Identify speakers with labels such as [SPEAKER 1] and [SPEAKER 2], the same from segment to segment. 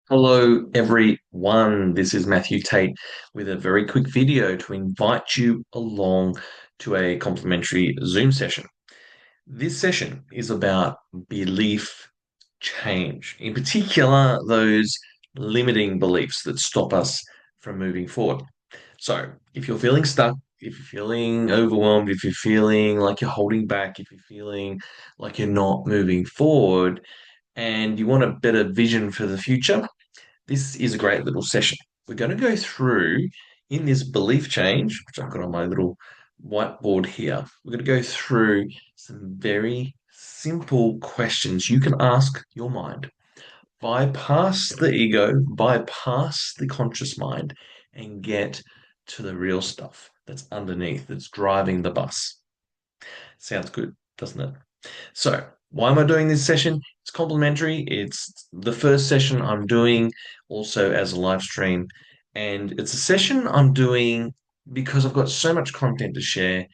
[SPEAKER 1] Hello, everyone. This is Matthew Tait with a very quick video to invite you along to a complimentary Zoom session. This session is about belief change, in particular, those limiting beliefs that stop us from moving forward. So, if you're feeling stuck, if you're feeling overwhelmed, if you're feeling like you're holding back, if you're feeling like you're not moving forward, and you want a better vision for the future, this is a great little session. We're going to go through in this belief change, which I've got on my little whiteboard here. We're going to go through some very simple questions you can ask your mind. Bypass the ego, bypass the conscious mind, and get to the real stuff that's underneath, that's driving the bus. Sounds good, doesn't it? So, why am I doing this session? It's complimentary. It's the first session I'm doing also as a live stream. And it's a session I'm doing because I've got so much content to share,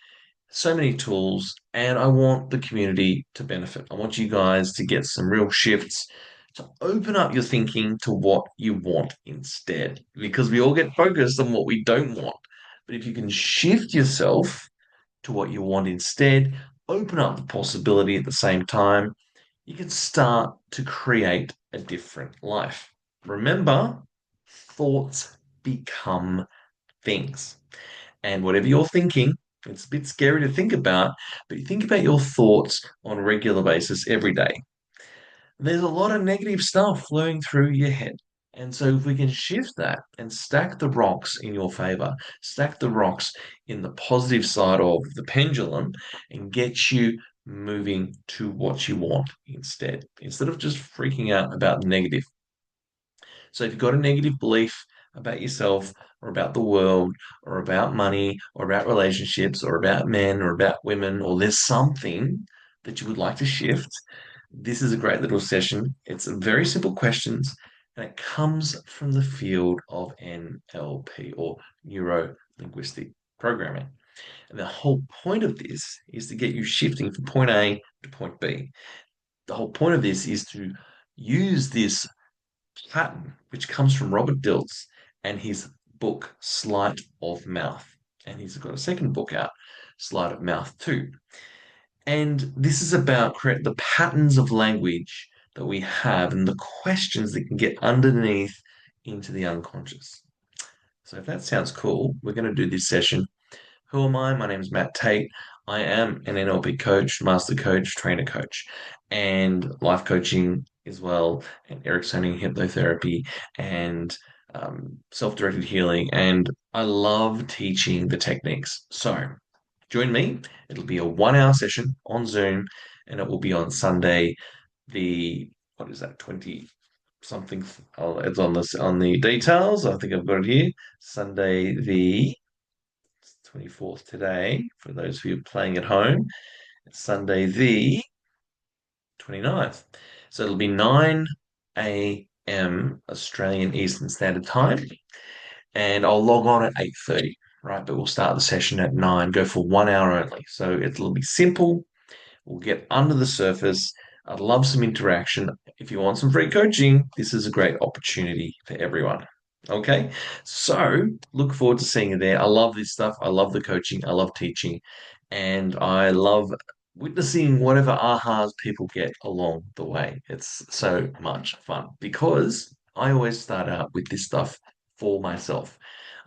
[SPEAKER 1] so many tools, and I want the community to benefit. I want you guys to get some real shifts, to open up your thinking to what you want instead, because we all get focused on what we don't want. But if you can shift yourself to what you want instead, open up the possibility at the same time, you can start to create a different life. Remember, thoughts become things. And whatever you're thinking, it's a bit scary to think about, but you think about your thoughts on a regular basis every day. There's a lot of negative stuff flowing through your head. And so, if we can shift that and stack the rocks in your favor, stack the rocks in the positive side of the pendulum and get you moving to what you want instead of just freaking out about the negative. So, if you've got a negative belief about yourself or about the world or about money or about relationships or about men or about women, or there's something that you would like to shift, this is a great little session. It's very simple questions, and it comes from the field of NLP, or neuro linguistic programming. And the whole point of this is to get you shifting from point A to point B. The whole point of this is to use this pattern, which comes from Robert Dilts and his book, Sleight of Mouth. And he's got a second book out, Sleight of Mouth 2. And this is about create the patterns of language that we have and the questions that can get underneath into the unconscious. So if that sounds cool, we're going to do this session. Who am I? My name is Matt Tait. I am an NLP coach, master coach, trainer coach, and life coaching as well, and Ericksonian hypnotherapy, and self-directed healing. And I love teaching the techniques. So join me. It'll be a 1 hour session on Zoom, and it will be on Sunday, the what is that, 20 something? Oh, it's on this on the details. I think I've got it here. Sunday the 24th today, for those of you playing at home. It's Sunday the 29th. So it'll be 9 a.m. Australian Eastern Standard Time, and I'll log on at 8:30, right? But we'll start the session at 9, go for 1 hour only. So it'll be simple. We'll get under the surface. I'd love some interaction. If you want some free coaching, this is a great opportunity for everyone. Okay, so look forward to seeing you there. I love this stuff. I love the coaching. I love teaching. And I love witnessing whatever ahas people get along the way. It's so much fun because I always start out with this stuff for myself.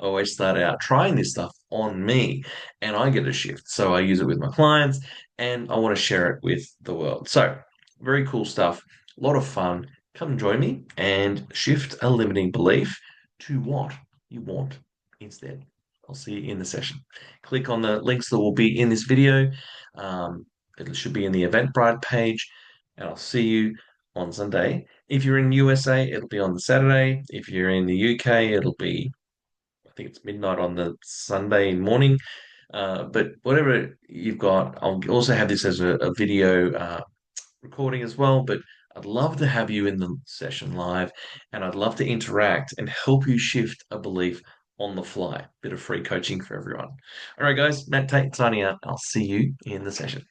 [SPEAKER 1] I always start out trying this stuff on me and I get a shift. So I use it with my clients and I want to share it with the world. So, very cool stuff. A lot of fun. Come and join me and shift a limiting belief to what you want instead. I'll see you in the session. Click on the links that will be in this video. Um, it should be in the Eventbrite page, and I'll see you on Sunday. If you're in USA, it'll be on the Saturday. If you're in the UK, it'll be, I think it's midnight on the Sunday morning. But whatever you've got, I'll also have this as a video recording as well. But I'd love to have you in the session live, and I'd love to interact and help you shift a belief on the fly. Bit of free coaching for everyone. All right, guys, Matt Tait signing out. I'll see you in the session.